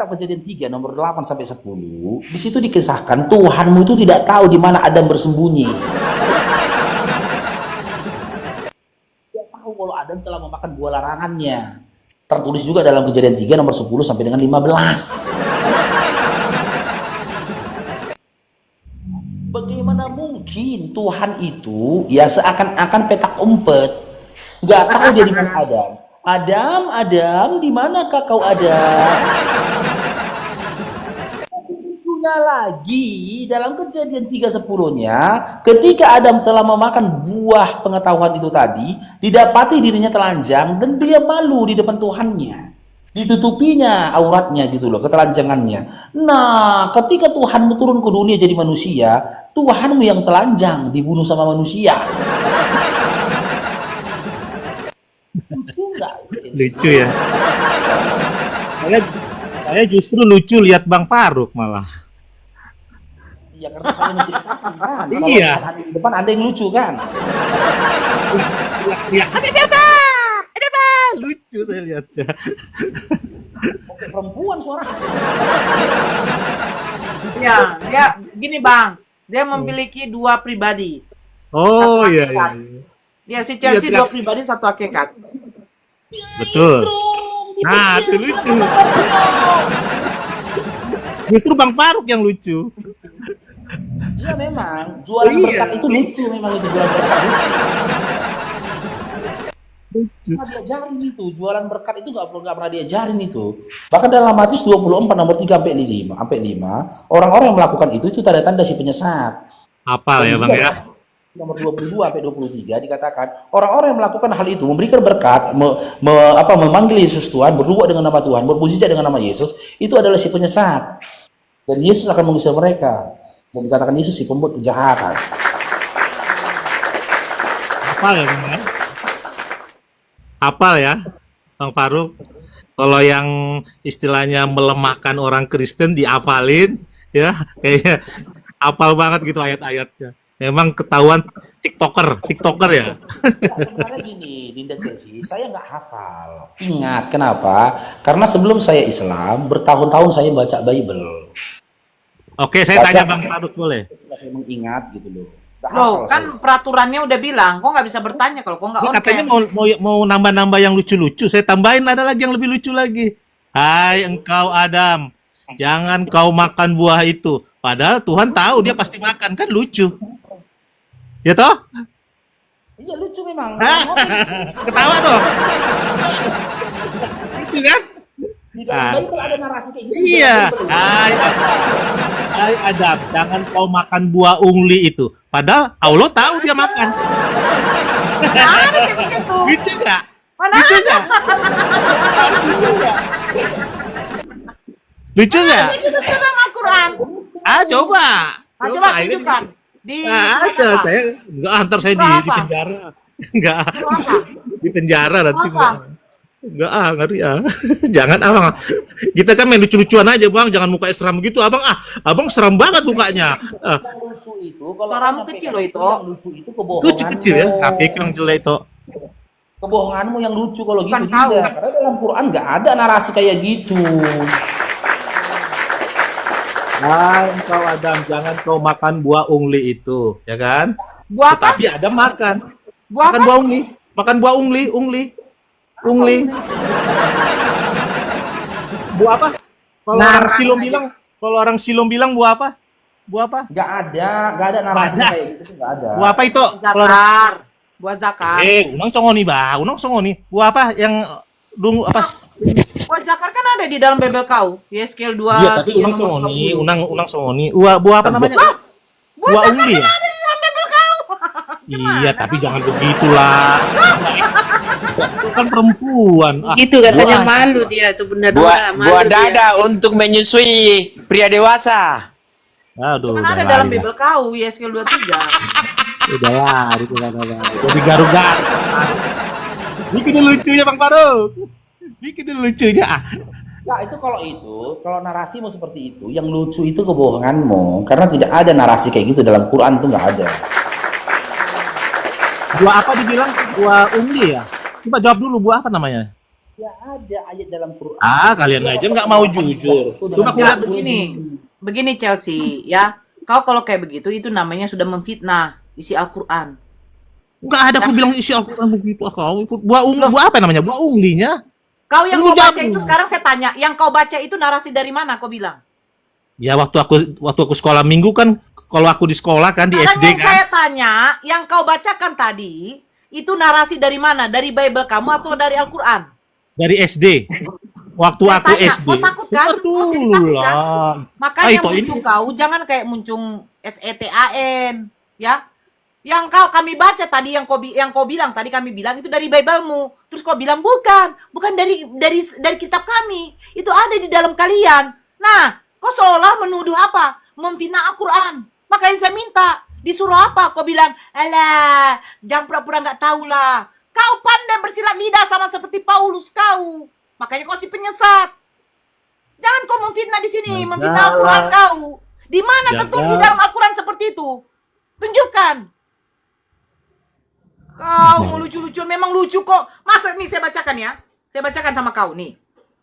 Kitab Kejadian 3 nomor 8 sampai 10, di situ dikisahkan Tuhanmu itu tidak tahu di mana Adam bersembunyi. Dia tahu kalau Adam telah memakan buah larangannya. Tertulis juga dalam Kejadian 3 nomor 10 sampai dengan 15. Bagaimana mungkin Tuhan itu ya seakan-akan petak umpet, nggak tahu dia di mana Adam. Adam, di manakah kau ada? Tentunya lagi dalam Kejadian 3:10-nya, ketika Adam telah memakan buah pengetahuan itu tadi, didapati dirinya telanjang dan dia malu di depan Tuhannya. Ditutupinya auratnya gitu loh, ketelanjangannya. Nah, ketika Tuhanmu turun ke dunia jadi manusia, Tuhanmu yang telanjang dibunuh sama manusia. Lucu nggak? Lucu ya. Saya justru lucu lihat Bang Faruk malah. Iya, karena saya menceritakan kan. Iya. Kalau di depan ada yang lucu kan. Ya, ada. Lucu saya lihatnya. Oke, perempuan suara. Ya, dia gini Bang, dia memiliki dua pribadi. Oh Satu iya, hakikat. iya. Ya, si Chelsea Iya, dua pribadi, satu hakikat. Betul. Nah, itu lucu. Justru Bang Faruk yang lucu. Iya memang, jualan Iya. berkat itu lucu memang itu jualan berkat lucu. Lucu. Pernah diajarin itu, jualan berkat itu nggak pernah diajarin itu. Bahkan dalam Matius 24 nomor 3 sampai 5, orang-orang yang melakukan itu tanda-tanda si penyesat. Apal ya Bang ya. Nomor 22 sampai 23 dikatakan orang-orang yang melakukan hal itu memberikan berkat, memanggil Yesus Tuhan, berdoa dengan nama Tuhan, bermujizat dengan nama Yesus, itu adalah si penyesat. Dan Yesus akan mengusir mereka. Dan dikatakan Yesus si pembuat kejahatan. Apal ya Bang ya. Apal ya Bang Faruk. Kalau yang istilahnya melemahkan orang Kristen diapalin ya, kayaknya apal banget gitu ayat-ayatnya. Memang ketahuan TikToker ya. Sebenarnya gini, Dinda Chelsea, saya nggak hafal. Ingat, kenapa? Karena sebelum saya Islam, bertahun-tahun saya baca Bible. Oke, saya tanya Bang Faruk boleh. Saya mengingat gitu loh. Nggak Loh, hafal kan saya. peraturannya udah bilang, kok nggak bisa bertanya kalau kok nggak on Katanya cam. mau nambah-nambah yang lucu-lucu. Saya tambahin ada lagi yang lebih lucu lagi. Hai engkau Adam, jangan kau makan buah itu. Padahal Tuhan tahu dia pasti makan, kan lucu. Ya toh? Iya lucu memang. Ketawa dong. Lucu kan? Di dalam Bible ada narasi kayak gitu. Iya. Hai Adam, jangan kau makan buah ungli itu. Padahal Allah tahu dia makan. Mana ada kayak begitu? Lucu nggak? Mana Lucu ada? nggak? Lucu nggak? Itu dalam Al-Quran. Ah, coba. Coba ini- tunjukkan. Di Nah, surat ada apa? saya enggak antar saya Surah di apa? penjara. Enggak. Surah apa? Di penjara nanti Surah apa? enggak ngeri Jangan Abang. Kita kan main lucu-lucuan aja, Bang. Jangan muka seram gitu, Abang. Abang seram banget mukanya. Yang lucu itu kalau Suaramu orang kecil nyampaikan loh itu. yang lucu itu kebohonganmu. Lucu-kecil ya. Apik yang jelek itu. Kebohonganmu yang lucu kalau gitu Bukan kau. Dinda. Karena dalam Quran nggak ada narasi kayak gitu. Hai engkau Adam, jangan kau makan buah ungli itu, ya kan? Buah apa? Tetapi Adam makan. Buah Makan apa? buah ungli. Makan buah ungli. Buah apa? Kalau orang Silom bilang buah apa? Buah apa? Nggak ada narasi Ada. kayak gitu nggak ada. Buah apa itu? Kalau Zakar. Buah zakar. unang songoni. Buah apa yang dungu apa? Buah zakar kan ada di dalam Bible kau. Yeskel 2. Iya, tapi unang songoni, unang songoni. Buah apa namanya? Buah ungli ya? Ada di dalam Bible kau. Iya, tapi jangan begitulah. Itu kan perempuan. Gitu katanya malu dia tuh benar Buah dada untuk menyusui pria dewasa. Aduh, Kan ada dalam Bible kau. Yeskel 23. Udahlah, jadi garu-garu. Bikin lucunya Bang Faruk. Bikin lucunya. Nah itu kalau narasimu seperti itu, yang lucu itu kebohonganmu, karena tidak ada narasi kayak gitu dalam Quran tuh nggak ada. Buah apa dibilang? Buah ungli ya? Coba jawab dulu, buah apa namanya? Tidak ada ayat dalam Quran. Kalian aja nggak mau jujur. Coba aku Ya, lihat. begini Chelsea, ya. Kau kalau kayak begitu itu namanya sudah memfitnah isi Al-Quran. Nggak ada aku bilang isi Al-Quran begitu. Kau buah apa namanya? Buah unglinya. Kau yang Tunggu kau baca jawab. itu sekarang saya tanya, yang kau baca itu narasi dari mana kau bilang? Ya waktu aku sekolah minggu kan, kalau aku di sekolah kan di Sekarang SD yang kan. saya tanya, yang kau bacakan tadi itu narasi dari mana? Dari Bible kamu atau dari Al-Quran? Dari SD. Waktu Saya aku tanya, SD. kau takut kan? Bentar Kau jadi dulu takut kan? lah. Makanya itu muncung kau, jangan kayak muncung SETAN, ya. Yang kami baca tadi yang kau bilang tadi kami bilang itu dari Biblemu. Terus kau bilang bukan dari kitab kami. Itu ada di dalam kalian. Nah, kau seolah menuduh apa? Memfitnah Al-Quran. Makanya saya minta disuruh apa? Kau bilang, "Alah, jangan pura-pura nggak tahu lah. Kau pandai bersilat lidah sama seperti Paulus kau. Makanya kau si penyesat. Jangan kau memfitnah di sini, memfitnah Al-Quran kau. Di mana tertulis di dalam Al-Quran seperti itu? Tunjukkan. Kau mau lucu-lucuan, memang lucu kok. Masa nih saya bacakan ya. Saya bacakan sama kau nih.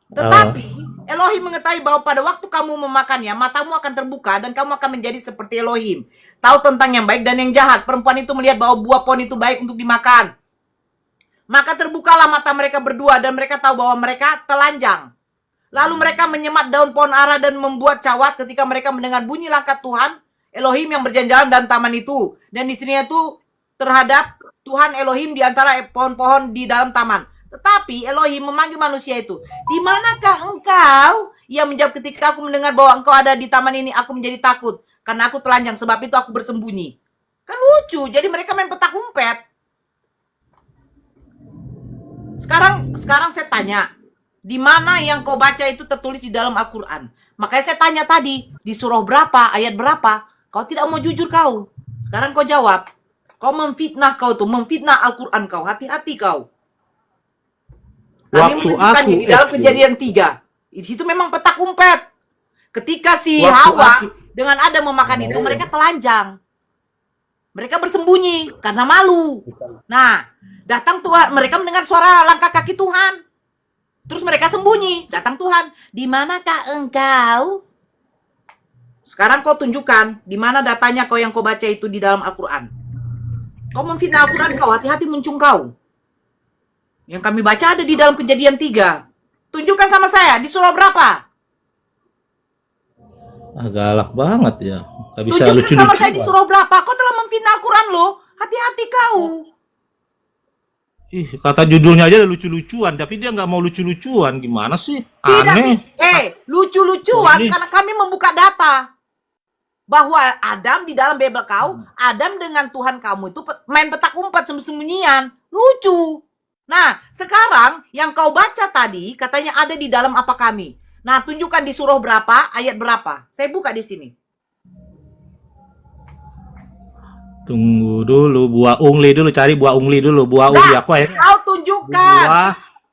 Tetapi Elohim mengetahui bahwa pada waktu kamu memakannya, matamu akan terbuka dan kamu akan menjadi seperti Elohim. Tahu tentang yang baik dan yang jahat. Perempuan itu melihat bahwa buah pohon itu baik untuk dimakan. Maka terbukalah mata mereka berdua dan mereka tahu bahwa mereka telanjang. Lalu mereka menyemat daun pohon ara dan membuat cawat ketika mereka mendengar bunyi langkah Tuhan Elohim yang berjalan-jalan dalam taman itu. Dan istrinya itu terhadap Tuhan Elohim di antara pohon-pohon di dalam taman. Tetapi Elohim memanggil manusia itu. Di manakah engkau? Ia menjawab, ketika aku mendengar bahwa engkau ada di taman ini, aku menjadi takut. Karena aku telanjang, sebab itu aku bersembunyi. Kan lucu, jadi mereka main petak umpet. Sekarang saya tanya, di mana yang kau baca itu tertulis di dalam Al-Quran? Makanya saya tanya tadi, di surah berapa, ayat berapa? Kau tidak mau jujur kau. Sekarang kau jawab. Kau memfitnah kau tuh, memfitnah Al-Quran kau. Hati-hati kau. Kami Waktu menunjukkannya aku di dalam SD. Kejadian 3. Itu memang petak umpet. Ketika si Waktu Hawa aku- dengan Adam memakan itu, mereka telanjang. Mereka bersembunyi karena malu. Nah, datang Tuhan, mereka mendengar suara langkah kaki Tuhan. Terus mereka sembunyi. Datang Tuhan, di manakah engkau? Sekarang kau tunjukkan di mana datanya kau yang kau baca itu di dalam Al-Quran. Kau memfitnah Al-Quran kau, hati-hati muncung kau. Yang kami baca ada di dalam Kejadian 3. Tunjukkan sama saya, di surah berapa? Galak banget ya. Gak bisa Tunjukkan lucu-lucu. sama saya di surah berapa. Kau telah memfitnah Al-Quran loh. Hati-hati kau. Ih, kata judulnya aja lucu-lucuan, tapi dia nggak mau lucu-lucuan. Gimana sih? Tidak, Aneh. lucu-lucuan Ini. karena kami membuka data. Bahwa Adam di dalam Bible kau, Adam dengan Tuhan kamu itu main petak umpet sembunyian. Lucu. Nah, sekarang yang kau baca tadi katanya ada di dalam apa kami. Nah, tunjukkan di surah berapa, ayat berapa. Saya buka di sini. Tunggu dulu, buah ungli dulu, cari buah ungli dulu, buah ungli aku akhirnya. Kau tunjukkan.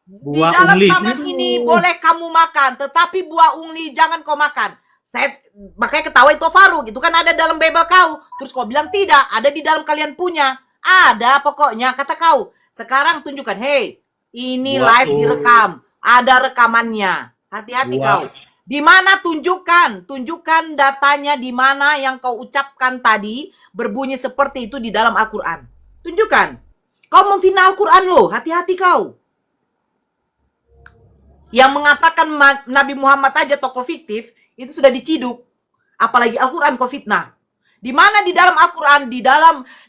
Di Di dalam taman ini boleh kamu makan, tetapi buah ungli jangan kau makan. Saya makanya ketawa itu Faruk, itu kan ada dalam Bible kau. Terus kau bilang tidak, ada di dalam kalian punya. Ada pokoknya, kata kau. Sekarang tunjukkan, hey, ini Buah live direkam. Ada rekamannya. Hati-hati Buah. kau. Di mana tunjukkan? Tunjukkan datanya di mana yang kau ucapkan tadi berbunyi seperti itu di dalam Al-Quran. Tunjukkan. Kau memfitnah Al-Quran loh, hati-hati kau. Yang mengatakan Nabi Muhammad aja tokoh fiktif, itu sudah diciduk. Apalagi Al-Quran kau fitnah. Di mana di dalam Al-Quran,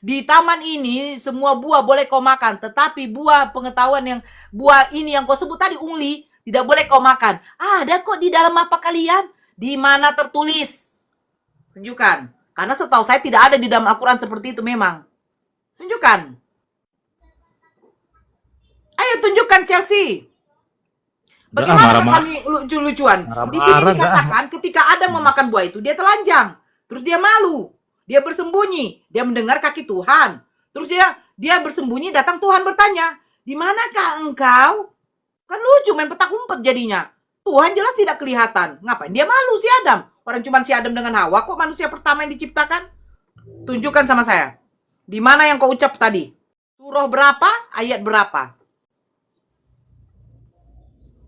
di taman ini, semua buah boleh kau makan. Tetapi buah pengetahuan buah ini yang kau sebut tadi, ungli, tidak boleh kau makan. Ada kok di dalam apa kalian? Di mana tertulis? Tunjukkan. Karena setahu saya tidak ada di dalam Al-Quran seperti itu memang. Tunjukkan. Ayo tunjukkan Chelsea. Bagaimana kami lucu-lucuan? Di sini dikatakan ketika Adam memakan buah itu, dia telanjang. Terus dia malu. Dia bersembunyi. Dia mendengar kaki Tuhan. Terus dia bersembunyi, datang Tuhan bertanya, di manakah engkau? Kan lucu main petak umpet jadinya. Tuhan jelas tidak kelihatan. Ngapain dia malu si Adam? Orang cuma si Adam dengan Hawa kok manusia pertama yang diciptakan? Tunjukkan sama saya. Di mana yang kau ucap tadi? Surah berapa? Ayat berapa?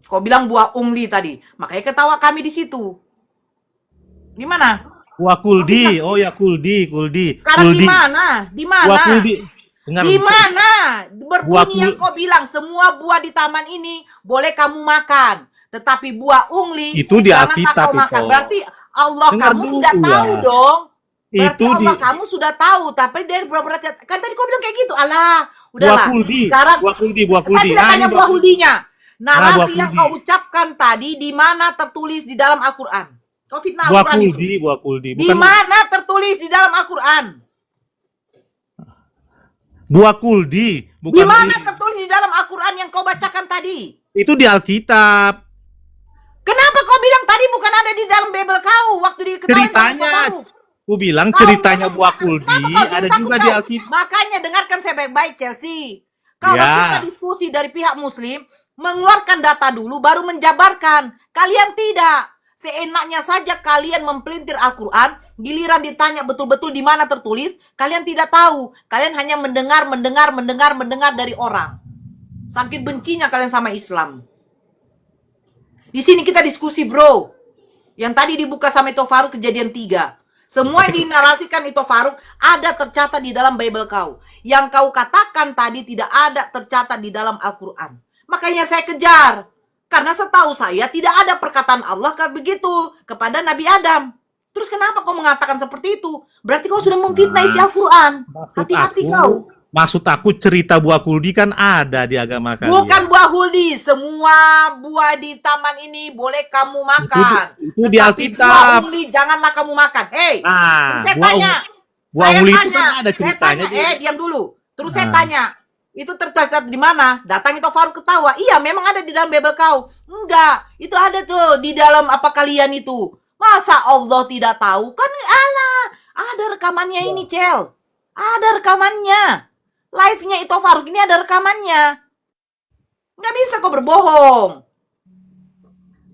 Kau bilang buah ungli tadi. Makanya ketawa kami di situ. Di mana? Buah kuldi. Oh ya, kuldi. Sekarang di mana? Di mana? Buah kuldi. Dengar, Di mana? Buah Berbunyi yang kau bilang semua buah di taman ini boleh kamu makan. Tetapi buah ungli Itu di janganlah Alkitab kau makan. itu. Berarti Allah Dengar kamu dulu tidak tahu ya. dong. Berarti Itu Allah kamu sudah tahu. Tapi dari beberapa kan tadi kau bilang kayak gitu. Alah, udahlah. buah kuldi. Sekarang Buah kuldi. saya tidak Nah, tanya ini buah huldinya. Narasi buah yang kuldi. kau ucapkan tadi di mana tertulis di dalam Al-Qur'an? Kau fitnah Buah Al-Qur'an kuldi, itu. buah kuldi. Di mana tertulis di dalam Al-Qur'an? Buah kuldi, bukan Di mana tertulis di dalam Al-Qur'an yang kau bacakan tadi? itu di Alkitab. Kenapa kau bilang tadi bukan ada di dalam Bible kau waktu diketahui Ceritanya. Ku bilang ceritanya buah kuldi ada juga di Alkitab. Makanya dengarkan saya baik-baik, Chelsea. Kalau Ya. kita diskusi dari pihak Muslim, mengeluarkan data dulu baru menjabarkan. Kalian tidak. Seenaknya saja kalian mempelintir Al-Quran, giliran ditanya betul-betul di mana tertulis, kalian tidak tahu. Kalian hanya mendengar dari orang. Saking bencinya kalian sama Islam. Di sini kita diskusi, bro. Yang tadi dibuka sama Ito Faruk kejadian 3. Semua yang dinarasikan Ito Faruk ada tercatat di dalam Bible kau. Yang kau katakan tadi tidak ada tercatat di dalam Al-Quran. Makanya saya kejar. Karena setahu saya tidak ada perkataan Allah kayak begitu kepada Nabi Adam. Terus kenapa kau mengatakan seperti itu? Berarti kau sudah memfitnah isi Al-Quran. Hati-hati kau. Maksud aku cerita buah kuldi kan ada di agama kalian. Bukan buah huldi. Semua buah di taman ini boleh kamu makan. Itu di Tetapi Alkitab. buah huldi janganlah kamu makan. Hei, Nah, saya buah tanya. buah Saya uli itu tanya. kan ada Saya ceritanya. tanya. Diam dulu. Terus saya Nah. tanya. Itu tercatat di mana? Datang itu Faruk ketawa. Iya, memang ada di dalam Bible kau. Enggak. Itu ada tuh di dalam apa kalian itu. Masa Allah tidak tahu? Kan Allah. Ada rekamannya ini, Cel. Ada rekamannya. Live-nya itu Faruk ini ada rekamannya. Nggak bisa kau berbohong.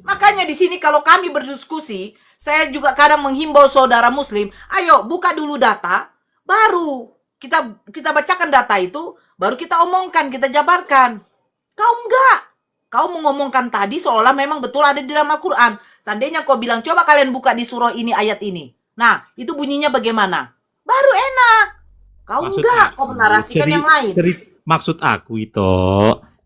Makanya di sini kalau kami berdiskusi, saya juga kadang menghimbau saudara Muslim, ayo buka dulu data, baru kita bacakan data itu, baru kita omongkan, kita jabarkan. Kau enggak. Kau mengomongkan tadi seolah memang betul ada di dalam Al-Quran. Seandainya kau bilang, coba kalian buka di surah ini, ayat ini. Nah, itu bunyinya bagaimana? Baru enak. Kau enggak. Kau menarasikan yang lain. Maksud aku itu,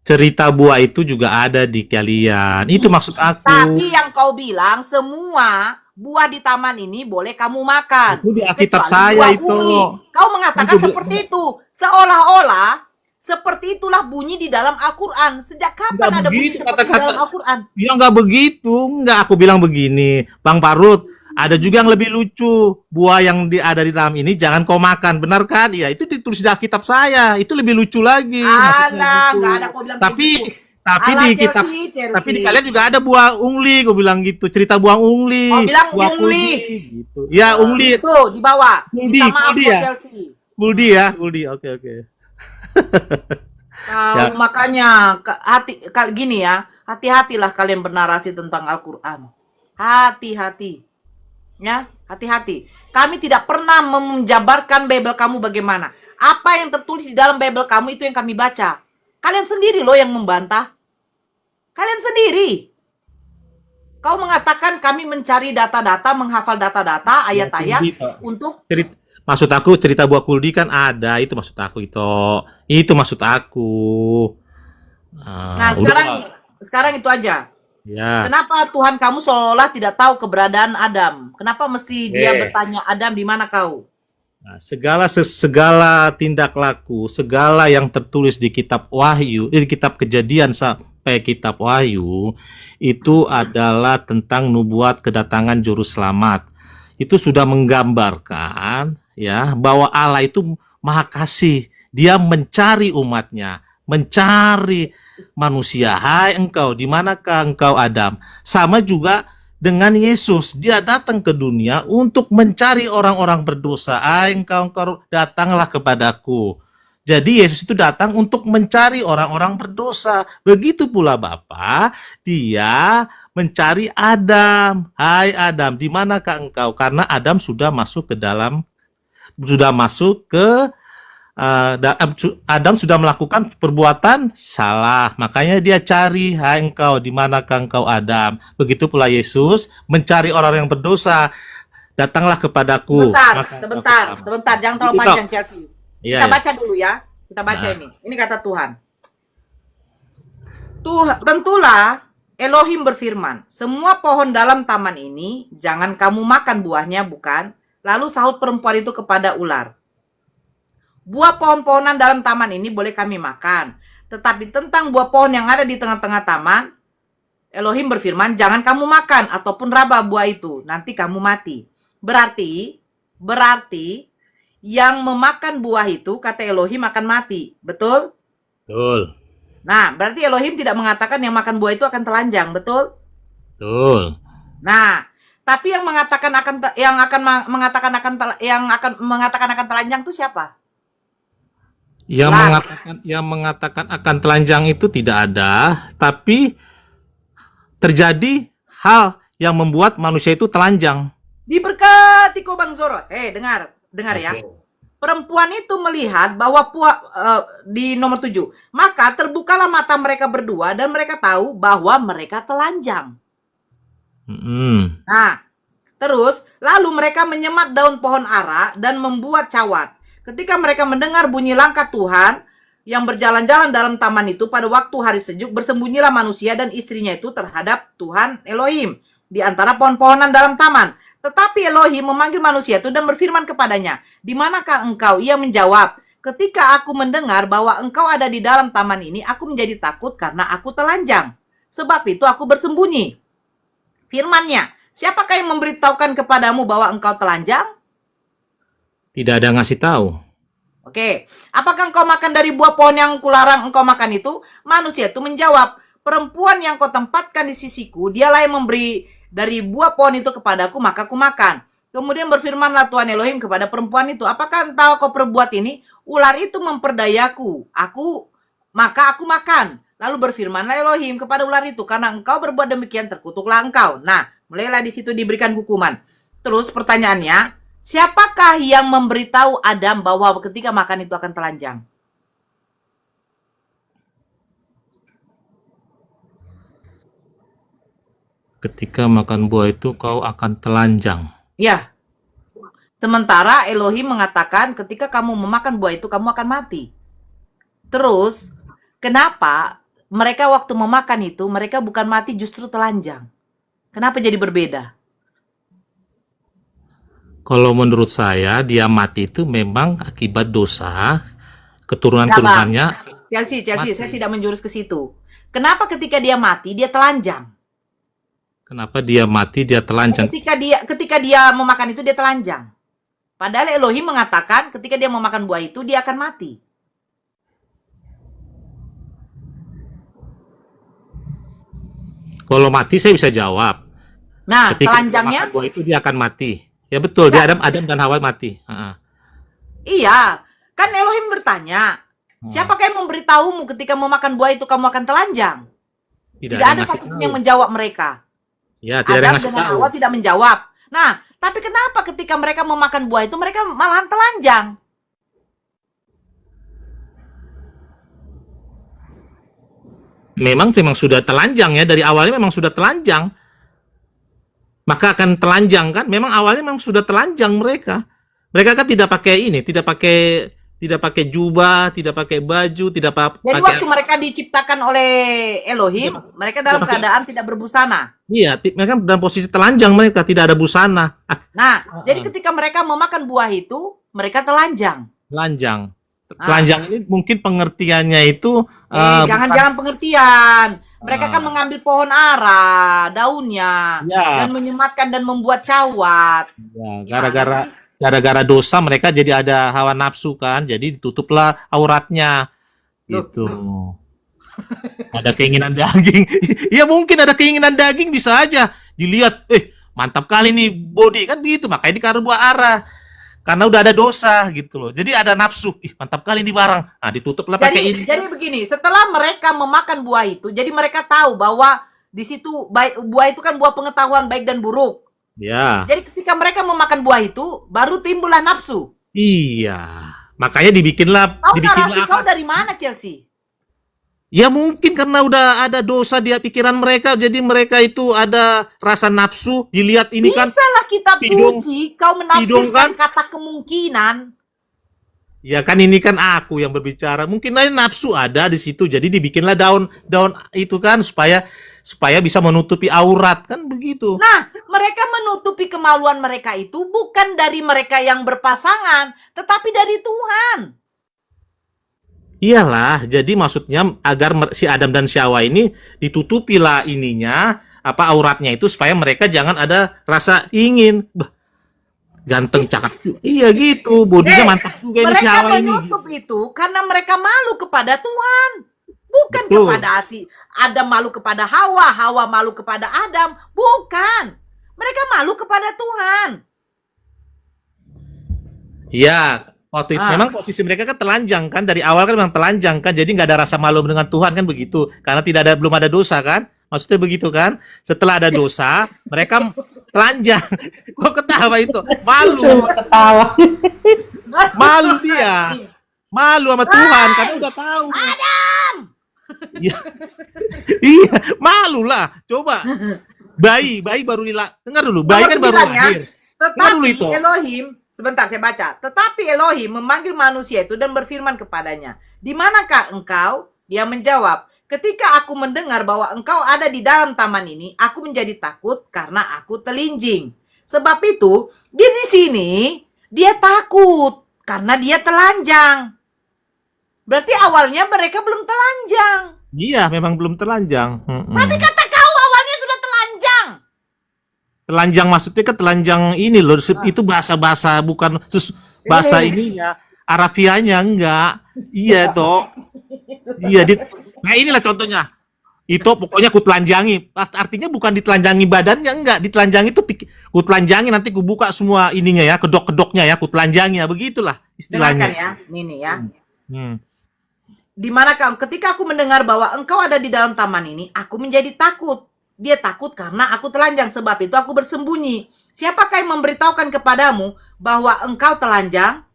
cerita buah itu juga ada di kalian. Itu maksud aku. Tapi yang kau bilang, semua buah di taman ini boleh kamu makan. Itu di Alkitab Kecuali saya buah itu. uli. Kau mengatakan Itu seperti itu. Seolah-olah seperti itulah bunyi di dalam Al-Quran. Sejak kapan Nggak ada bunyi begitu seperti di kata-kata. dalam Al-Quran? Ya nggak begitu, nggak. Aku bilang begini, Bang Parut, ada juga yang lebih lucu. Buah yang ada di dalam ini jangan kau makan, benar kan? Ya itu ditulis di Alkitab saya. Itu lebih lucu lagi. Maksudnya Alah, gitu. nggak ada kau bilang Tapi kayak gitu. tapi Alah, di Chelsea, kitab, Chelsea. tapi di kalian juga ada buah ungli. Gue bilang gitu, cerita buah ungli. Kau bilang buah ungli. kuldi, gitu. Ya ungli, Itu di bawah. Kuldi, Minta maaf kuldi buat ya? Chelsea. kuldi ya, kuldi. Oke oke. Ya. Makanya gini ya, hati-hatilah kalian bernarasi tentang Al-Quran. Hati-hati. Ya, hati-hati. Kami tidak pernah menjabarkan Bible kamu bagaimana. Apa yang tertulis di dalam Bible kamu itu yang kami baca. Kalian sendiri loh yang membantah. Kalian sendiri. Kau mengatakan kami mencari data-data, menghafal data-data, ayat-ayat untuk Maksud aku cerita buah kuldi kan ada, itu maksud aku itu. Itu maksud aku. Nah, udah. sekarang itu aja. Ya. Kenapa Tuhan kamu seolah tidak tahu keberadaan Adam? Kenapa mesti dia bertanya, Adam di mana kau? Nah, segala tindak laku, segala yang tertulis di kitab Wahyu, di kitab Kejadian sampai kitab Wahyu, itu adalah tentang nubuat kedatangan juru selamat. Itu sudah menggambarkan ya bahwa Allah itu Maha Kasih. Dia mencari umatnya, mencari manusia. Hai engkau, di manakah engkau Adam? Sama juga dengan Yesus. Dia datang ke dunia untuk mencari orang-orang berdosa. Hai engkau datanglah kepadaku. Jadi Yesus itu datang untuk mencari orang-orang berdosa. Begitu pula Bapa, dia mencari Adam. Hai Adam, di manakah engkau? Karena Adam sudah masuk ke Adam sudah melakukan perbuatan salah, makanya dia cari, hai engkau, di manakah engkau Adam? Begitu pula Yesus mencari orang yang berdosa, datanglah kepadaku. Sebentar, jangan terlalu Itu panjang Chelsea. Iya, Kita iya. baca dulu ya. Kita baca Nah. ini kata Tuhan. Tentulah Elohim berfirman, semua pohon dalam taman ini jangan kamu makan buahnya, bukan? Lalu sahut perempuan itu kepada ular, buah pohon-pohonan dalam taman ini boleh kami makan, tetapi tentang buah pohon yang ada di tengah-tengah taman, Elohim berfirman, jangan kamu makan ataupun raba buah itu, nanti kamu mati. Berarti yang memakan buah itu, kata Elohim, akan mati. Betul? Betul. Nah, berarti Elohim tidak mengatakan yang makan buah itu akan telanjang, betul? Betul. Nah, tapi yang mengatakan akan telanjang itu siapa? Yang mengatakan akan telanjang itu tidak ada, tapi terjadi hal yang membuat manusia itu telanjang. Diberkati kau Bang Zoro. Dengar ya. Perempuan itu melihat bahwa di nomor 7. Maka terbukalah mata mereka berdua dan mereka tahu bahwa mereka telanjang. Nah, terus lalu mereka menyemat daun pohon ara dan membuat cawat. Ketika mereka mendengar bunyi langkah Tuhan yang berjalan-jalan dalam taman itu pada waktu hari sejuk, bersembunyilah manusia dan istrinya itu terhadap Tuhan Elohim di antara pohon-pohonan dalam taman. Tetapi Elohim memanggil manusia itu dan berfirman kepadanya, di manakah engkau? Ia menjawab, ketika aku mendengar bahwa engkau ada di dalam taman ini, aku menjadi takut karena aku telanjang. Sebab itu aku bersembunyi. Firman-Nya, siapakah yang memberitahukan kepadamu bahwa engkau telanjang? Tidak ada ngasih tahu. Oke, apakah engkau makan dari buah pohon yang kularang engkau makan itu? Manusia itu menjawab, perempuan yang kau tempatkan di sisiku, dialah yang memberi dari buah pohon itu kepadaku, maka aku makan. Kemudian berfirmanlah Tuhan Elohim kepada perempuan itu, apakah entah kau perbuat ini? Ular itu memperdayaku, maka aku makan. Lalu berfirmanlah Elohim kepada ular itu, karena engkau berbuat demikian, terkutuklah engkau. Nah, mulailah di situ diberikan hukuman. Terus pertanyaannya, siapakah yang memberitahu Adam bahwa ketika makan itu akan telanjang? Ketika makan buah itu kau akan telanjang. Ya. Sementara Elohim mengatakan ketika kamu memakan buah itu kamu akan mati. Terus, kenapa mereka waktu memakan itu mereka bukan mati justru telanjang? Kenapa jadi berbeda? Kalau menurut saya dia mati itu memang akibat dosa keturunan-turunannya. Chelsea, Mati. saya tidak menjurus ke situ. Kenapa ketika dia mati dia telanjang? Kenapa dia mati dia telanjang? Ketika dia memakan itu dia telanjang. Padahal Elohim mengatakan ketika dia memakan buah itu dia akan mati. Kalau mati saya bisa jawab. Nah, Ketika telanjangnya makan buah itu dia akan mati. Ya betul, dia Adam dan Hawa mati. iya. Kan Elohim bertanya, siapakah yang memberitahumu ketika memakan buah itu kamu akan telanjang? Tidak ada ngasih satupun tahu. yang menjawab mereka. Ya, tidak ada yang Adam ngasih dengan tahu. Hawa tidak menjawab. Nah, tapi kenapa ketika mereka memakan buah itu mereka malahan telanjang? Memang sudah telanjang ya, dari awalnya memang sudah telanjang. Maka akan telanjang kan? Memang awalnya memang sudah telanjang mereka. Mereka kan tidak pakai ini, tidak pakai jubah, tidak pakai baju, tidak Jadi pakai. waktu mereka diciptakan oleh Elohim, mereka dalam pakai- keadaan tidak berbusana. Iya, mereka dalam posisi telanjang, mereka tidak ada busana. Nah, jadi ketika mereka memakan buah itu, mereka telanjang. Telanjang. Telanjang ini mungkin pengertiannya itu Jangan-jangan pengertian. Mereka kan mengambil pohon ara, daunnya, Ya. dan menyematkan dan membuat cawat. ya, Gimana sih? gara-gara dosa mereka jadi ada hawa nafsu kan, jadi ditutuplah auratnya. Gitu. Ada keinginan daging. Ya mungkin ada keinginan daging bisa aja dilihat, mantap kali nih body kan gitu, makanya dikasih buah ara. Karena udah ada dosa gitu loh. Jadi ada nafsu, mantap kali nih barang. Nah, ditutuplah pakai ini. Jadi begini, setelah mereka memakan buah itu, jadi mereka tahu bahwa di situ buah itu kan buah pengetahuan baik dan buruk. Ya. Jadi ketika mereka memakan buah itu, baru timbullah nafsu. Iya. Makanya dibikinlah Narasi kau apa? dari mana, Chelsea? Ya mungkin karena udah ada dosa di pikiran mereka, jadi mereka itu ada rasa nafsu, dilihat ini kan Bisa lah kitab hidung- suci, kau hidung menafsirkan kan? kata kemungkinan. ya kan ini kan aku yang berbicara. Mungkin aja nafsu ada di situ, jadi dibikinlah daun itu kan supaya bisa menutupi aurat kan begitu. Nah, mereka menutupi kemaluan mereka itu bukan dari mereka yang berpasangan, tetapi dari Tuhan. Iyalah, jadi maksudnya agar si Adam dan si Hawa ini ditutupilah ininya, auratnya itu supaya mereka jangan ada rasa ingin. Bah, ganteng cakep juga. Iya gitu, bodinya mantap juga ini si Mereka Hawa ini. menutup itu karena mereka malu kepada Tuhan. Bukan Betul. kepada si Adam malu kepada Hawa, Hawa malu kepada Adam. Bukan. Mereka malu kepada Tuhan. Iya, waktu itu memang posisi mereka kan telanjang kan, dari awal kan memang telanjang kan, jadi nggak ada rasa malu dengan Tuhan kan begitu, karena belum ada dosa kan, maksudnya begitu kan. Setelah ada dosa, mereka telanjang. Kok ketawa itu? Malu, Coba ketawa. malu dia, malu sama Tuhan karena udah tahu. Iya, iya, malu lah. Coba, bayi baru dengar dulu, bayi kan Nomor baru 9 ya. lahir. Dengar dulu Tetapi itu. Elohim, sebentar saya baca. Tetapi Elohim memanggil manusia itu dan berfirman kepadanya, "Di manakah engkau?" Dia menjawab, "Ketika aku mendengar bahwa engkau ada di dalam taman ini, aku menjadi takut karena aku telinjing." Sebab itu, dia di sini, dia takut karena dia telanjang. Berarti awalnya mereka belum telanjang. Iya, memang belum telanjang. Tapi kata kau awalnya sudah telanjang. Telanjang maksudnya kan telanjang ini loh, itu bahasa-bahasa bukan bahasa ininya, Arabianya enggak. Iya toh. Iya, nah inilah contohnya. Itu pokoknya ku telanjangi. Artinya bukan ditelanjangi badannya, enggak. Ditelanjangi itu ku telanjangi, nanti ku buka semua ininya ya, kedok-kedoknya ya, ku telanjangi ya, begitulah istilahnya. Dengarkan ya, ini ya. Hmm. Di manakah ketika aku mendengar bahwa engkau ada di dalam taman ini, aku menjadi takut. Dia takut karena aku telanjang, sebab itu aku bersembunyi. Siapakah yang memberitahukan kepadamu bahwa engkau telanjang?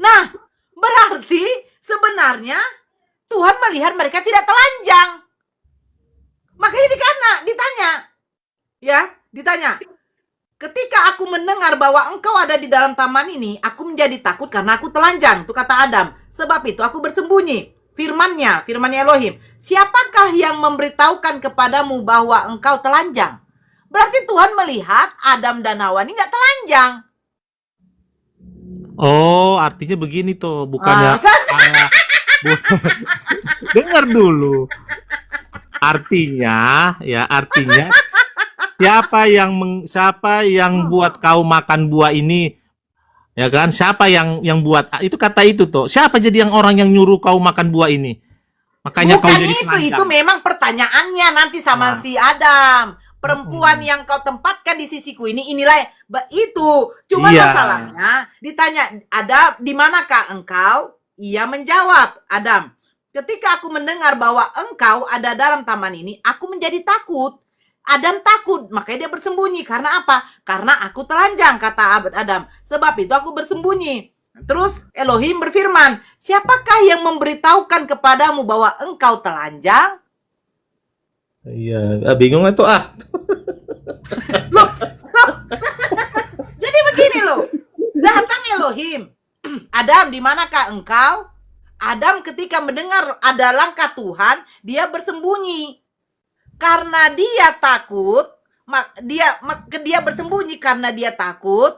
Nah, berarti sebenarnya Tuhan melihat mereka tidak telanjang. Makanya ditanya. Ketika aku mendengar bahwa engkau ada di dalam taman ini, aku menjadi takut karena aku telanjang. Itu kata Adam. Sebab itu aku bersembunyi. Firman Elohim. Siapakah yang memberitahukan kepadamu bahwa engkau telanjang? Berarti Tuhan melihat Adam dan Hawa ini nggak telanjang. Oh, artinya begini tuh, bukannya dengar dulu. Artinya siapa yang buat kau makan buah ini? Ya kan? Siapa yang buat itu kata itu tuh? Siapa jadi orang yang nyuruh kau makan buah ini? Makanya kau Bukan jadi itu telanjang. memang pertanyaannya nanti sama si Adam. Perempuan yang kau tempatkan di sisiku inilah itu. Cuma Iya. masalahnya ditanya, "Ada di manakah engkau?" Ia menjawab, "Adam, ketika aku mendengar bahwa engkau ada dalam taman ini, aku menjadi takut." Adam takut, makanya dia bersembunyi. Karena apa? Karena aku telanjang, kata Adam. Sebab itu aku bersembunyi. Terus Elohim berfirman, "Siapakah yang memberitahukan kepadamu bahwa engkau telanjang?" Iya, bingung itu Loh. Jadi begini loh. Datang Elohim. "Adam, di manakah engkau?" Adam ketika mendengar ada langkah Tuhan, dia bersembunyi. Karena dia takut, dia bersembunyi karena dia takut.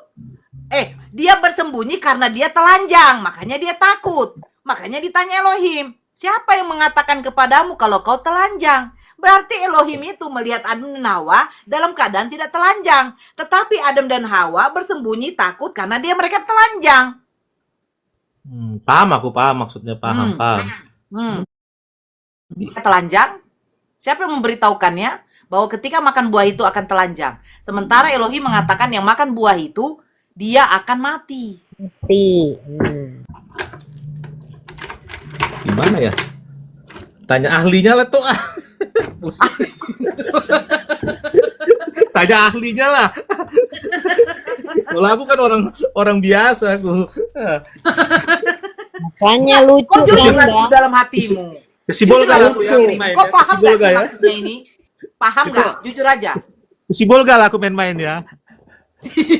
Dia bersembunyi karena dia telanjang, makanya dia takut. Makanya ditanya Elohim, "Siapa yang mengatakan kepadamu kalau kau telanjang?" Berarti Elohim itu melihat Adam dan Hawa dalam keadaan tidak telanjang. Tetapi Adam dan Hawa bersembunyi takut karena mereka telanjang. Paham maksudnya, paham. Telanjang? Siapa yang memberitahukannya bahwa ketika makan buah itu akan telanjang? Sementara Elohim mengatakan yang makan buah itu dia akan mati. Gimana ya? Tanya ahlinya lah tuh. Tanya ahlinya lah. Kalau aku kan orang biasa aku. Makanya lucu Kok jujur kan, kan Bang? dalam hatimu? Kesibol Jujur gak lah aku aku yang ini. main Kok ya? paham Kesibol gak sih gak ya? maksudnya ini? Paham Itu gak? Jujur aja. kesibol gak lah aku main-main ya?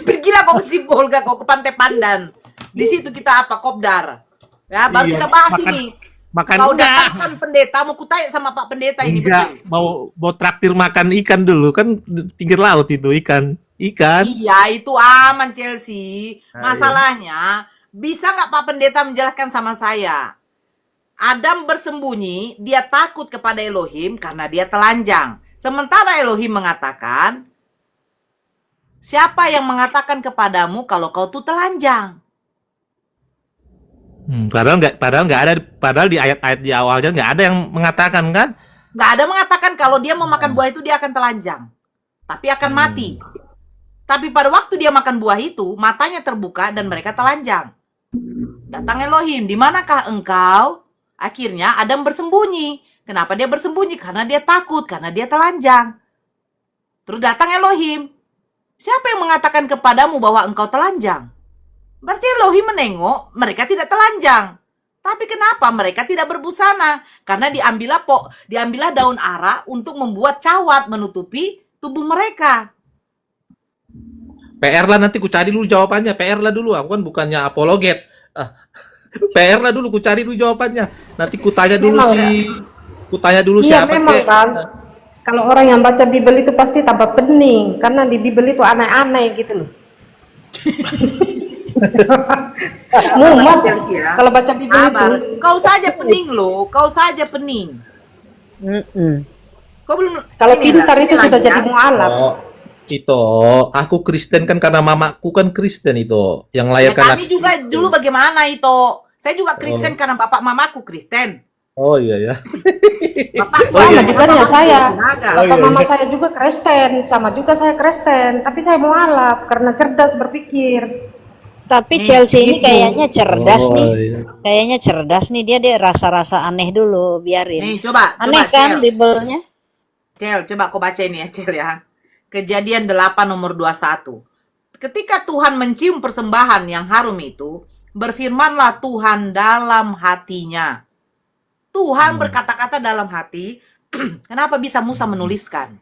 Pergilah kau ke Sibol gak kau ke Pantai Pandan. Di situ kita apa? Kopdar. Ya, baru Iya, kita bahas makan- ini. Makan Kau enggak? datangkan pendeta, mau kutanya sama Pak Pendeta ini Enggak, betul. mau traktir makan ikan dulu kan di pinggir laut itu ikan. Iya, itu aman Chelsea. Nah, Masalahnya, bisa nggak Pak Pendeta menjelaskan sama saya? Adam bersembunyi, dia takut kepada Elohim karena dia telanjang. Sementara Elohim mengatakan, siapa yang mengatakan kepadamu kalau kau tuh telanjang? padahal di ayat-ayat di awalnya nggak ada yang mengatakan kan? Nggak ada mengatakan kalau dia memakan buah itu dia akan telanjang. Tapi akan mati. Tapi pada waktu dia makan buah itu, matanya terbuka dan mereka telanjang. Datang Elohim, di manakah engkau? Akhirnya Adam bersembunyi. Kenapa dia bersembunyi? Karena dia takut, karena dia telanjang. Terus datang Elohim. Siapa yang mengatakan kepadamu bahwa engkau telanjang? Berarti Elohim menengok, mereka tidak telanjang. Tapi kenapa mereka tidak berbusana? Karena diambillah daun ara untuk membuat cawat menutupi tubuh mereka. PR lah nanti ku cari dulu jawabannya. PR lah dulu, aku kan bukannya apologet. PR lah dulu, ku cari dulu jawabannya. Nanti ku tanya dulu Iya siapa memang kek. kan. Kalau orang yang baca Bible itu pasti tambah pening karena di Bible itu aneh-aneh gitu loh. Mumet Ya. kalau baca Bible itu. Sabar. Kau saja pening loh, kau saja pening. Kau belum. Kalau ini pintar lah, itu ini sudah lagi jadi ya. mualaf. Oh, itu aku Kristen kan karena mamaku kan Kristen itu. Yang Ya, layak kami juga dulu bagaimana itu? Saya juga Kristen karena bapak mamaku Kristen. Oh iya ya. Bapak Sama juga ya saya. Sinaga. Bapak mama saya juga Kristen, sama juga saya Kristen, tapi saya mualaf karena cerdas berpikir. Tapi Chelsea ini gitu. kayaknya cerdas Oh, nih. iya. Kayaknya cerdas nih, dia rasa-rasa aneh dulu, biarin. Nih, coba Aneh kan Cel. Bible-nya? Cel, coba kau baca ini ya, Cel ya. Kejadian 8 nomor 21. Ketika Tuhan mencium persembahan yang harum itu, berfirmanlah Tuhan dalam hatinya. Tuhan berkata-kata dalam hati, kenapa bisa Musa menuliskan?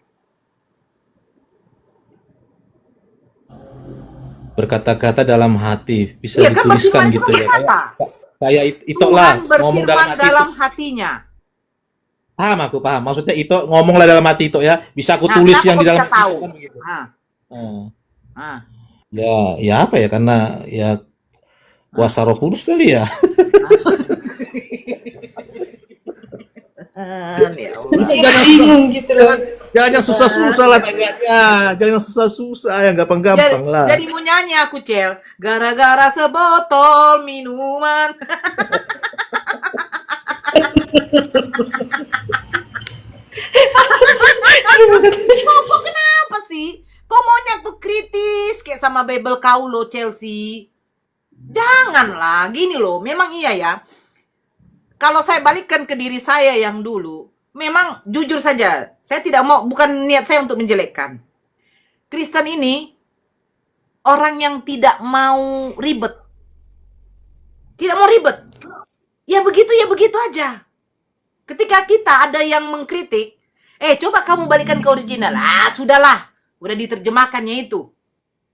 Berkata-kata dalam hati bisa Iya kan dituliskan berfirman itu gitu kan ya. kata. Kayak itu Tuhan lah ngomong dalam berfirman hati dalam itu. hatinya. Paham aku paham. Maksudnya itu ngomonglah dalam hati itu ya. Bisa aku Nah, tulis kenapa yang di kau dalam bisa tahu? kan begitu. Ah, Hmm. ah. Ya apa ya karena ya kuasa Roh Kudus kali ya. Ya Allah. Bingung gitu loh. Jangan yang susah-susah lah tanyanya. Jangan yang susah-susah, yang gampang-gampang lah. Jadi mau nyanyi aku, Cel. Gara-gara sebotol minuman. Kok kenapa sih? Kok maunya tuh kritis kayak sama Bible kau lo, Chelsea? Janganlah, gini loh. Memang iya ya. Kalau saya balikkan ke diri saya yang dulu, memang jujur saja, saya tidak mau, bukan niat saya untuk menjelekkan. Kristen ini orang yang tidak mau ribet. Tidak mau ribet. Ya begitu aja. Ketika kita ada yang mengkritik, coba kamu balikan ke original. Ah, sudahlah. Udah diterjemahkannya itu.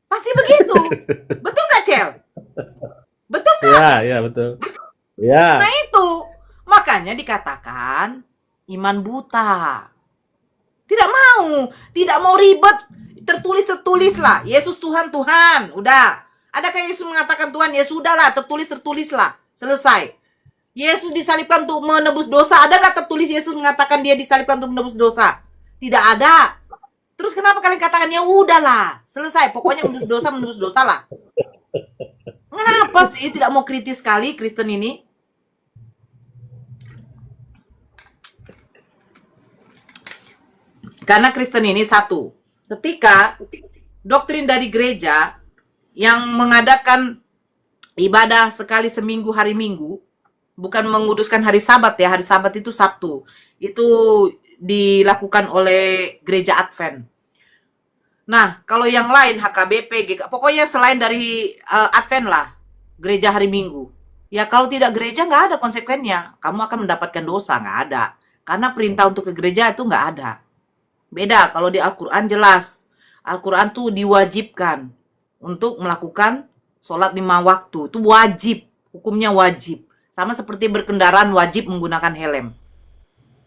Pasti begitu. Betul nggak, Cel? Betul nggak? Ya betul. Ya. Nah itu. Makanya dikatakan iman buta. Tidak mau ribet. Tertulis lah. Yesus Tuhan. Udah. Adakah Yesus mengatakan Tuhan? Ya sudahlah, tertulis-tertulislah. Selesai. Yesus disalibkan untuk menebus dosa. Ada nggak tertulis Yesus mengatakan dia disalibkan untuk menebus dosa? Tidak ada. Terus kenapa kalian katakan ya udahlah, selesai. Pokoknya menebus dosa lah. Kenapa sih tidak mau kritis sekali Kristen ini? Karena Kristen ini satu, ketika doktrin dari gereja yang mengadakan ibadah sekali seminggu hari Minggu, bukan menguduskan hari Sabat ya, hari Sabat itu Sabtu. Itu dilakukan oleh gereja Advent. Nah, kalau yang lain HKBP, pokoknya selain dari Advent lah, gereja hari Minggu. Ya kalau tidak gereja nggak ada konsekuensinya. Kamu akan mendapatkan dosa, nggak ada. Karena perintah untuk ke gereja itu nggak ada. Beda kalau di Al-Quran jelas. Al-Quran tuh diwajibkan untuk melakukan sholat 5 waktu. Itu wajib, hukumnya wajib. Sama seperti berkendaraan wajib menggunakan helm.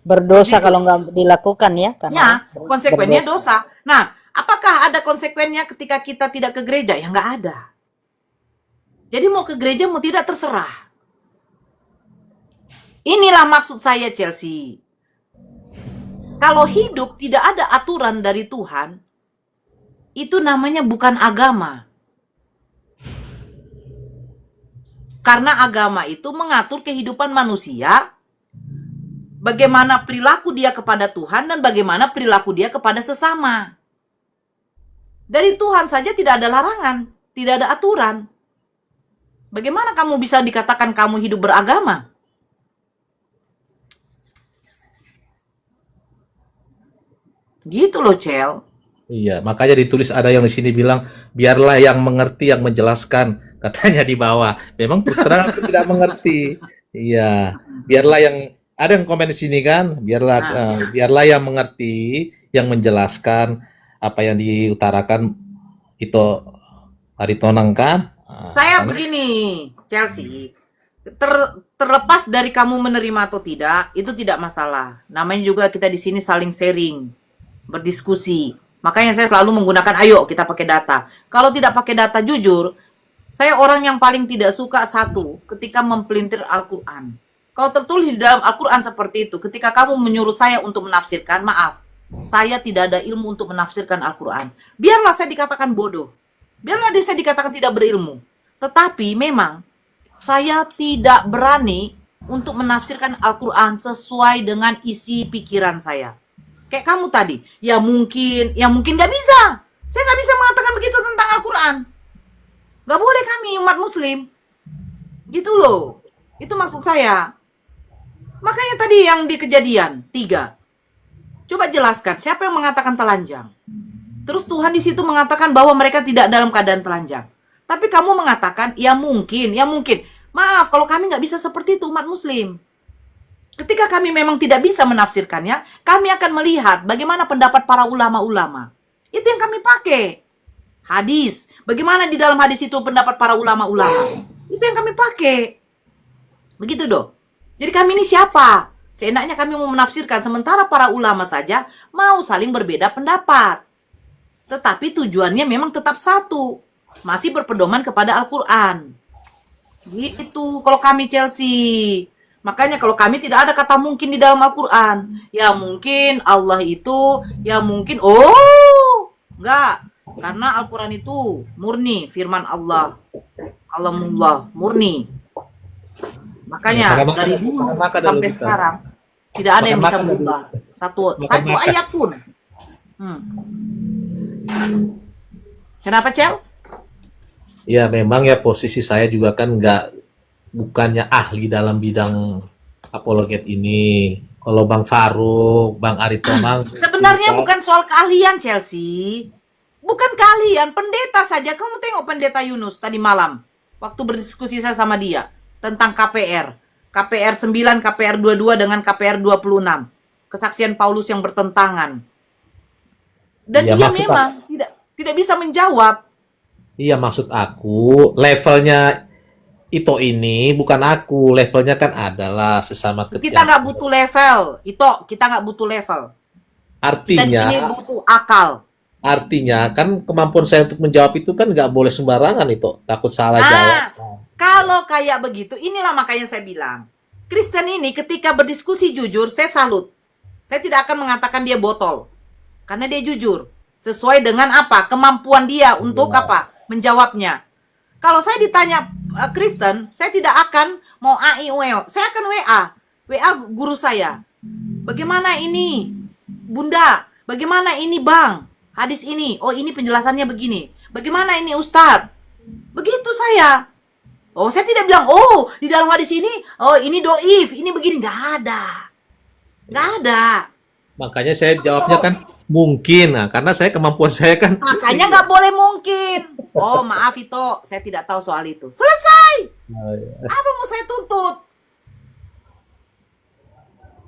Berdosa Seperti itu. kalau nggak dilakukan ya, karena Ya, konsekuensinya berdosa. dosa. Nah, apakah ada konsekuensinya ketika kita tidak ke gereja? Ya nggak ada. Jadi mau ke gereja mau tidak terserah. Inilah maksud saya Chelsea. Kalau hidup tidak ada aturan dari Tuhan, itu namanya bukan agama. Karena agama itu mengatur kehidupan manusia, bagaimana perilaku dia kepada Tuhan dan bagaimana perilaku dia kepada sesama. Dari Tuhan saja tidak ada larangan, tidak ada aturan. Bagaimana kamu bisa dikatakan kamu hidup beragama? Gitu loh, Cel. Iya, makanya ditulis ada yang di sini bilang, biarlah yang mengerti yang menjelaskan, katanya di bawah. Memang terus terang aku tidak mengerti. Iya, biarlah yang ada yang komen di sini kan, biarlah yang mengerti yang menjelaskan apa yang diutarakan itu Aritonang kan. Saya begini, Chelsea. Terlepas dari kamu menerima atau tidak, itu tidak masalah. Namanya juga kita di sini saling sharing, berdiskusi. Makanya saya selalu menggunakan ayo kita pakai data. Kalau tidak pakai data jujur, saya orang yang paling tidak suka satu ketika mempelintir Al-Quran. Kalau tertulis di dalam Al-Quran seperti itu, ketika kamu menyuruh saya untuk menafsirkan, maaf, saya tidak ada ilmu untuk menafsirkan Al-Quran. Biarlah saya dikatakan bodoh. Biarlah saya dikatakan tidak berilmu. Tetapi memang saya tidak berani untuk menafsirkan Al-Quran sesuai dengan isi pikiran saya. Kayak kamu tadi, ya mungkin gak bisa. Saya gak bisa mengatakan begitu tentang Al-Quran. Gak boleh kami umat muslim. Gitu loh. Itu maksud saya. Makanya tadi yang di Kejadian 3. Coba jelaskan, siapa yang mengatakan telanjang? Terus Tuhan di situ mengatakan bahwa mereka tidak dalam keadaan telanjang. Tapi kamu mengatakan, ya mungkin. Maaf, kalau kami nggak bisa seperti itu umat muslim. Ketika kami memang tidak bisa menafsirkannya, kami akan melihat bagaimana pendapat para ulama-ulama. Itu yang kami pakai. Hadis. Bagaimana di dalam hadis itu pendapat para ulama-ulama. Itu yang kami pakai. Begitu dong. Jadi kami ini siapa? Seenaknya kami mau menafsirkan, sementara para ulama saja mau saling berbeda pendapat. Tetapi tujuannya memang tetap satu. Masih berpedoman kepada Al-Quran. Gitu. Kalau kami Chelsea. Makanya kalau kami tidak ada kata mungkin di dalam Al-Quran. Ya mungkin Allah itu, ya mungkin, enggak. Karena Al-Quran itu murni, firman Allah. Kalamullah, murni. Makanya dari dulu sampai sekarang, tidak ada yang bisa berubah. Satu ayat pun. Kenapa, Cel? Ya memang ya posisi saya juga kan bukannya ahli dalam bidang apologet ini. Kalau Bang Faruk, Bang Aritonang Sebenarnya bukan soal keahlian, Chelsea. Bukan keahlian, pendeta saja. Kamu tengok pendeta Yunus tadi malam. Waktu berdiskusi saya sama dia. Tentang KPR. KPR 9, KPR 22 dengan KPR 26. Kesaksian Paulus yang bertentangan. Dan ya, dia memang tidak bisa menjawab. Iya, maksud aku levelnya Ito ini bukan aku, levelnya kan adalah sesama Kita nggak butuh level, kita nggak butuh level. Kita di sini Artinya, butuh akal. artinya kan kemampuan saya untuk menjawab itu kan nggak boleh sembarangan itu, takut salah jawab. Kalau kayak begitu, inilah makanya saya bilang, Kristen ini ketika berdiskusi jujur, saya salut. Saya tidak akan mengatakan dia botol, karena dia jujur, sesuai dengan apa kemampuan dia untuk apa menjawabnya. Kalau saya ditanya Kristen, saya tidak akan mau AIWO. Saya akan WA guru saya. Bagaimana ini, Bunda? Bagaimana ini, Bang? Hadis ini, oh ini penjelasannya begini. Bagaimana ini, Ustadz? Begitu saya. Oh, saya tidak bilang, oh di dalam hadis ini, oh ini doif, ini begini. Nggak ada. Makanya saya jawabnya kan mungkin, nah, karena saya kemampuan saya kan Makanya nggak boleh mungkin. Oh, maaf itu, saya tidak tahu soal itu. Selesai. Oh, iya. Apa mau saya tuntut?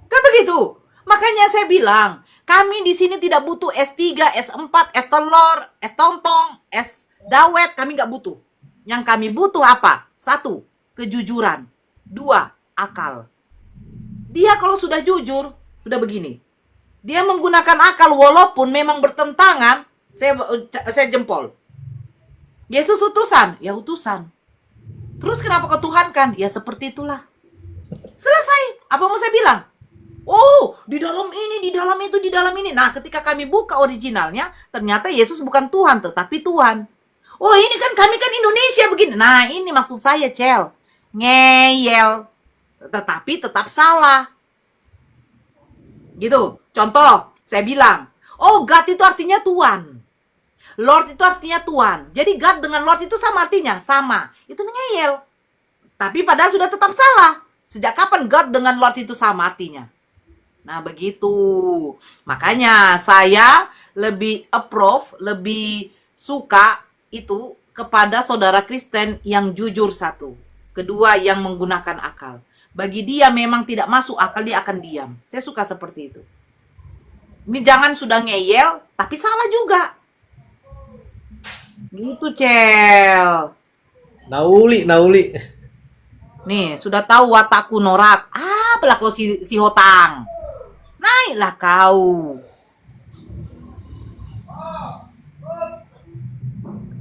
Kan begitu. Makanya saya bilang, kami di sini tidak butuh S3, S4, S telur, S tontong, S dawet, kami nggak butuh. Yang kami butuh apa? 1, kejujuran. 2, akal. Dia kalau sudah jujur, sudah begini. Dia menggunakan akal walaupun memang bertentangan, saya jempol. Yesus utusan, ya utusan. Terus kenapa kau tuhankan? Ya seperti itulah. Selesai. Apa mau saya bilang? Oh, di dalam ini, di dalam itu, di dalam ini. Nah, ketika kami buka originalnya, ternyata Yesus bukan Tuhan, tetapi Tuhan. Oh, ini kan kami kan Indonesia begini. Nah, ini maksud saya, Cel. Ngeyel. Tetapi tetap salah. Gitu. Contoh, saya bilang, oh, God itu artinya Tuhan. Lord itu artinya Tuhan. Jadi God dengan Lord itu sama artinya? Sama. Itu ngeyel. Tapi padahal sudah tetap salah. Sejak kapan God dengan Lord itu sama artinya? Nah, begitu. Makanya saya lebih approve, lebih suka itu kepada saudara Kristen yang jujur 1. Kedua, yang menggunakan akal. Bagi dia memang tidak masuk akal, dia akan diam. Saya suka seperti itu. Ini jangan sudah ngeyel, tapi salah juga. Gitu, Cel. Nauli. Nih, sudah tahu watakku norak. Ah, belah kau si hotang. Naiklah kau.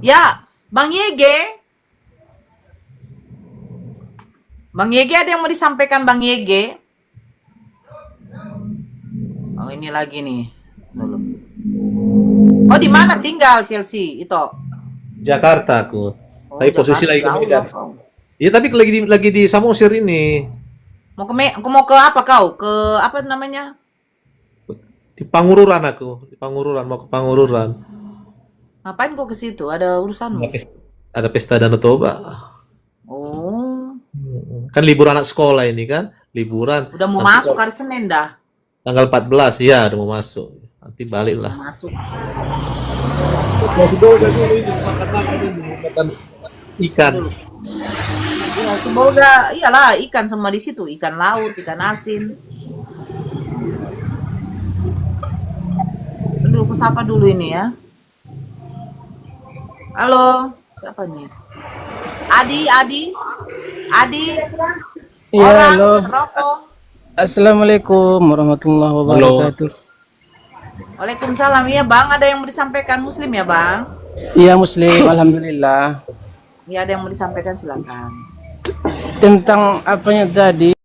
Ya, Bang Yege. Bang Yege ada yang mau disampaikan, Bang Yege? Oh, ini lagi nih. Dulu. Oh, di mana tinggal Chelsea itu? Jakarta aku. Oh, Tapi posisi lagi ke jauh Medan. lah kau. Iya, tapi lagi di Samosir ini. Mau ke apa kau? Ke apa namanya? Di Pangururan aku. Di Pangururan, mau ke Pangururan. Ngapain kau ke situ? Ada urusanmu? Ada pesta Danau Toba. Oh, Kan libur anak sekolah ini kan. Liburan. udah mau Nanti masuk hari Senin dah. tanggal 14, ya udah mau masuk. Nanti balik lah. Masuk. Masih dulu ini makan ini makan ikan. Ya, semoga iyalah ikan semua di situ, ikan laut, ikan asin. Aduh, aku sapa dulu ini ya. Halo, siapa nih? Adi. Iya, Orang halo. rokok. Assalamualaikum warahmatullahi wabarakatuh. Waalaikumsalam. Iya, Bang, ada yang mau disampaikan Muslim ya, Bang? Iya, Muslim, alhamdulillah. Iya, ada yang mau disampaikan silakan. Tentang apanya tadi?